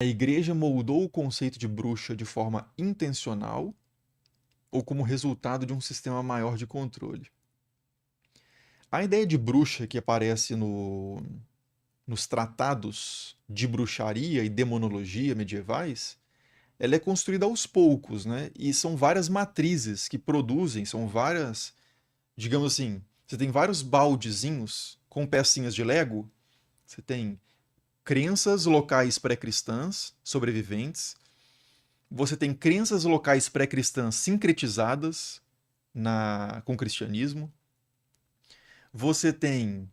A igreja moldou o conceito de bruxa de forma intencional ou como resultado de um sistema maior de controle. A ideia de bruxa que aparece nos tratados de bruxaria e demonologia medievais, ela é construída aos poucos, né? E são várias matrizes que produzem, são várias, digamos assim, você tem vários baldezinhos com pecinhas de Lego, você tem crenças locais pré-cristãs sobreviventes, você tem crenças locais pré-cristãs sincretizadas com o cristianismo, você tem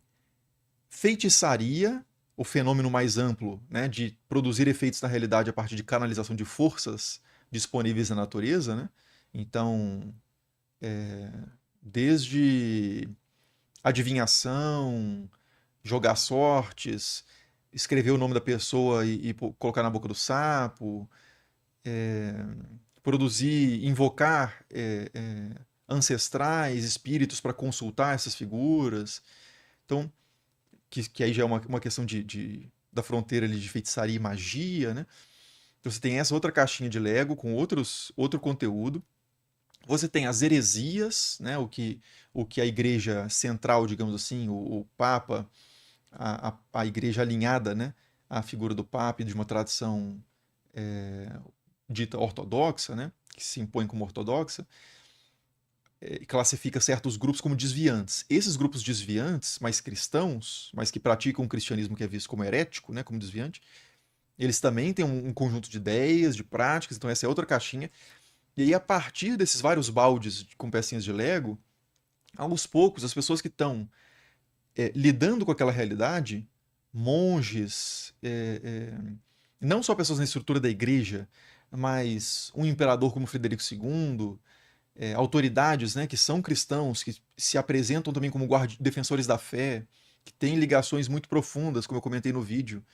feitiçaria, o fenômeno mais amplo, né, de produzir efeitos na realidade a partir de canalização de forças disponíveis na natureza, né? Então, desde adivinhação, jogar sortes, escrever o nome da pessoa e colocar na boca do sapo, produzir, invocar ancestrais, espíritos para consultar essas figuras. Então, que aí já é uma questão da fronteira ali de feitiçaria e magia, né? Então você tem essa outra caixinha de Lego com outro conteúdo. Você tem as heresias, né? O que a igreja central, digamos assim, o Papa, a igreja alinhada, né? A figura do Papa e de uma tradição dita ortodoxa, né? Que se impõe como ortodoxa, classifica certos grupos como desviantes. Esses grupos desviantes, mais cristãos, mas que praticam um cristianismo que é visto como herético, né? Como desviante, eles também têm um conjunto de ideias, de práticas, então essa é outra caixinha. E aí, a partir desses vários baldes com pecinhas de Lego, aos poucos, as pessoas que estão lidando com aquela realidade, monges, não só pessoas na estrutura da igreja, mas um imperador como Frederico II, autoridades, né, que são cristãos, que se apresentam também como defensores da fé, que têm ligações muito profundas, como eu comentei no vídeo,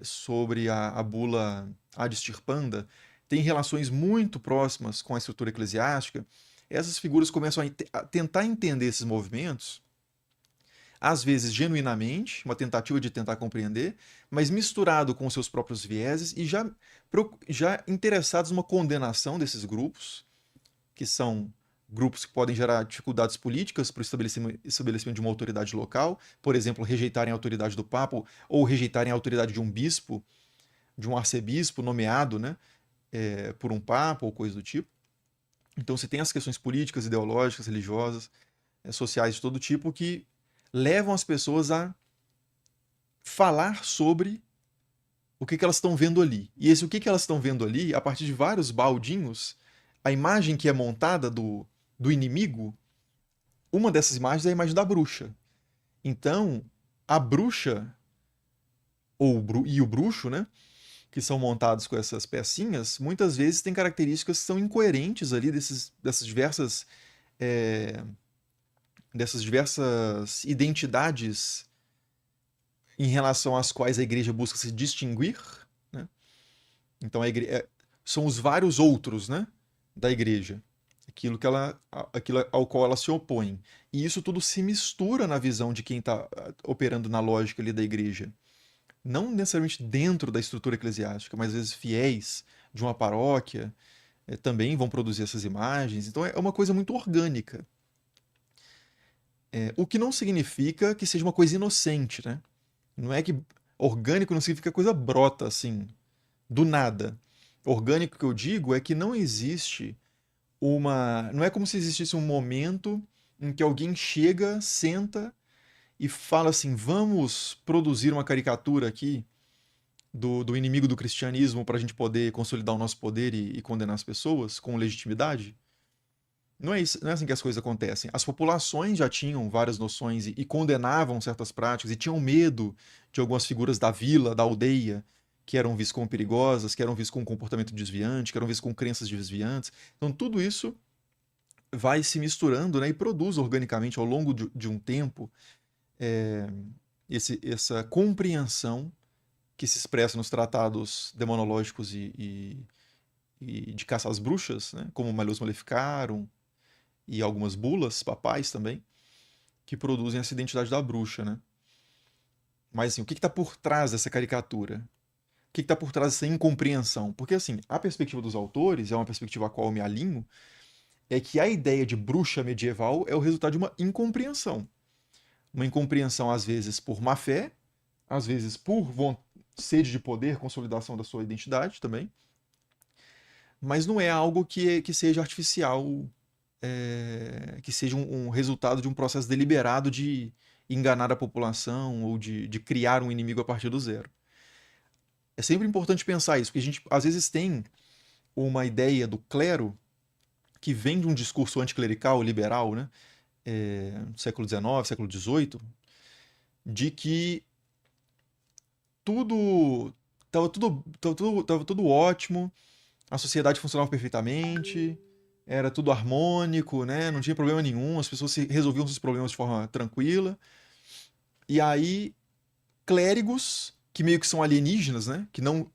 sobre a bula Ad Extirpanda, tem relações muito próximas com a estrutura eclesiástica. Essas figuras começam a tentar entender esses movimentos, às vezes genuinamente, uma tentativa de tentar compreender, mas misturado com seus próprios vieses e já interessados numa condenação desses grupos, que são grupos que podem gerar dificuldades políticas para o estabelecimento de uma autoridade local, por exemplo, rejeitarem a autoridade do Papa ou rejeitarem a autoridade de um bispo, de um arcebispo nomeado, né, por um Papa ou coisa do tipo. Então você tem as questões políticas, ideológicas, religiosas, sociais de todo tipo que levam as pessoas a falar sobre o que elas estão vendo ali. E esse o que elas estão vendo ali, a partir de vários baldinhos, a imagem que é montada do inimigo, uma dessas imagens é a imagem da bruxa. Então, a bruxa e o bruxo, né, que são montados com essas pecinhas, muitas vezes têm características que são incoerentes ali é, dessas diversas identidades em relação às quais a igreja busca se distinguir, né? Então são os vários outros, né, da igreja, aquilo ao qual ela se opõe. E isso tudo se mistura na visão de quem está operando na lógica ali da igreja. Não necessariamente dentro da estrutura eclesiástica, mas às vezes fiéis de uma paróquia também vão produzir essas imagens. Então é uma coisa muito orgânica. O que não significa que seja uma coisa inocente, né? Não é que orgânico não significa que a coisa brota assim, do nada. Orgânico que eu digo é que não existe uma. Não é como se existisse um momento em que alguém chega, senta e fala assim: vamos produzir uma caricatura aqui do inimigo do cristianismo para a gente poder consolidar o nosso poder e condenar as pessoas com legitimidade. Não é, isso, não é assim que as coisas acontecem. As populações já tinham várias noções e condenavam certas práticas e tinham medo de algumas figuras da vila, da aldeia, que eram vistas como perigosas, que eram vistas com um comportamento desviante, que eram vistas com crenças desviantes. Então tudo isso vai se misturando, né, e produz organicamente ao longo de um tempo é, essa compreensão que se expressa nos tratados demonológicos e de caça às bruxas, né, como Malleus Maleficarum e algumas bulas papais também, que produzem essa identidade da bruxa, né? Mas assim, o que está por trás dessa caricatura? que está por trás dessa incompreensão? Porque, assim, a perspectiva dos autores, é uma perspectiva a qual eu me alinho, é que a ideia de bruxa medieval é o resultado de uma incompreensão. Uma incompreensão, às vezes, por má fé, às vezes por sede de poder, consolidação da sua identidade também, mas não é algo que seja artificial, que seja um resultado de um processo deliberado de enganar a população ou de criar um inimigo a partir do zero. É sempre importante pensar isso, porque a gente às vezes tem uma ideia do clero que vem de um discurso anticlerical, liberal, né? Século XIX, século XVIII, de que tudo tava tudo ótimo, a sociedade funcionava perfeitamente, era tudo harmônico, né? Não tinha problema nenhum, as pessoas resolviam seus problemas de forma tranquila. E aí, clérigos, que meio que são alienígenas, né? Que não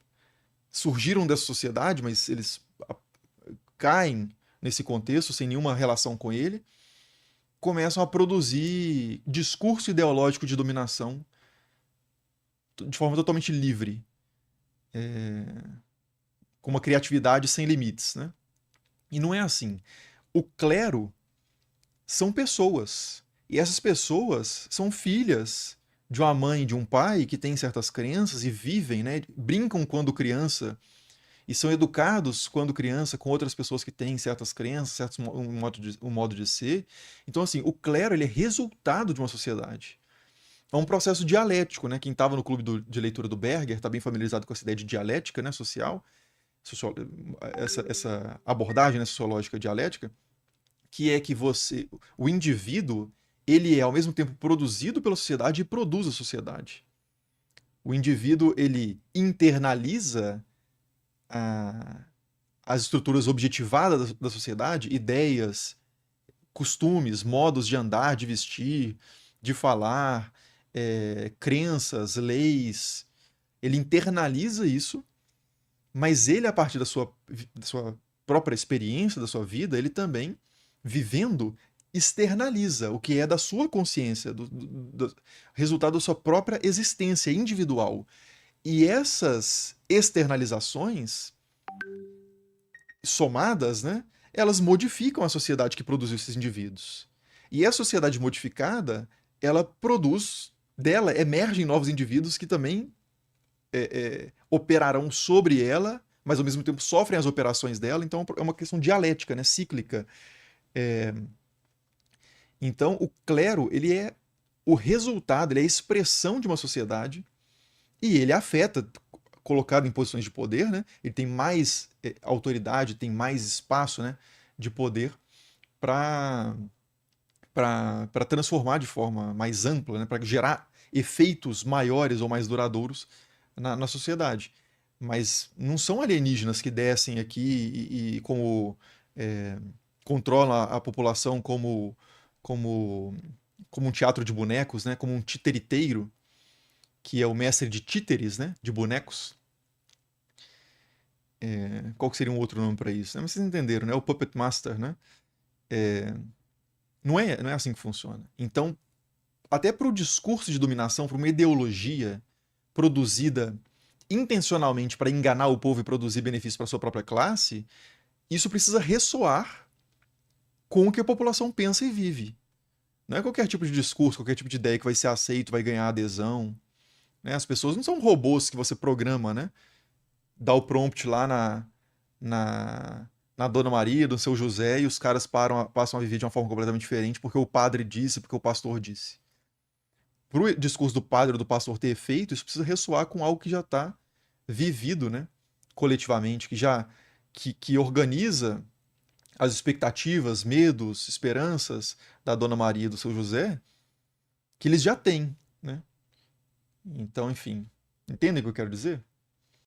surgiram dessa sociedade, mas eles caem nesse contexto sem nenhuma relação com ele, começam a produzir discurso ideológico de dominação de forma totalmente livre, com uma criatividade sem limites, né? E não é assim. O clero são pessoas. E essas pessoas são filhas de uma mãe e de um pai que têm certas crenças e vivem, né? Brincam quando criança e são educados quando criança com outras pessoas que têm certas crenças, um modo de ser. Então, assim, o clero ele é resultado de uma sociedade. É um processo dialético, né? Quem estava no clube de leitura do Berger está bem familiarizado com essa ideia de dialética, né? Social, essa abordagem, né, sociológica dialética, que é que o indivíduo, ele é ao mesmo tempo produzido pela sociedade e produz a sociedade. O indivíduo, ele internaliza as estruturas objetivadas da sociedade, ideias, costumes, modos de andar, de vestir, de falar, crenças, leis. Ele internaliza isso, mas ele, a partir da sua própria experiência, da sua vida, ele também, vivendo, externaliza o que é da sua consciência, do resultado da sua própria existência individual. E essas externalizações somadas, né, elas modificam a sociedade que produziu esses indivíduos. E a sociedade modificada, ela produz, dela emergem novos indivíduos que também operarão sobre ela, mas ao mesmo tempo sofrem as operações dela, então é uma questão dialética, né, cíclica. Então o clero, ele é o resultado, ele é a expressão de uma sociedade e ele afeta, colocado em posições de poder, né? Ele tem mais autoridade, tem mais espaço, né, de poder para transformar de forma mais ampla, né, para gerar efeitos maiores ou mais duradouros na sociedade. Mas não são alienígenas que descem aqui como controlam a população como, como um teatro de bonecos, né? Como um titeriteiro, que é o mestre de títeres, né? De bonecos. Qual que seria um outro nome para isso? Mas vocês entenderam, né? O Puppet Master, né? Não é assim que funciona. Então, até para o discurso de dominação, para uma ideologia produzida intencionalmente para enganar o povo e produzir benefícios para sua própria classe, isso precisa ressoar com o que a população pensa e vive. Não é qualquer tipo de discurso, qualquer tipo de ideia que vai ser aceito, vai ganhar adesão. Né? As pessoas não são robôs que você programa, né? Dá o prompt lá na Dona Maria, do seu José, e os caras passam a viver de uma forma completamente diferente porque o padre disse, porque o pastor disse. Para o discurso do padre ou do pastor ter efeito, isso precisa ressoar com algo que já está vivido, né? Coletivamente, que organiza as expectativas, medos, esperanças da Dona Maria e do seu José, que eles já têm, né? Então, enfim, entendem o que eu quero dizer?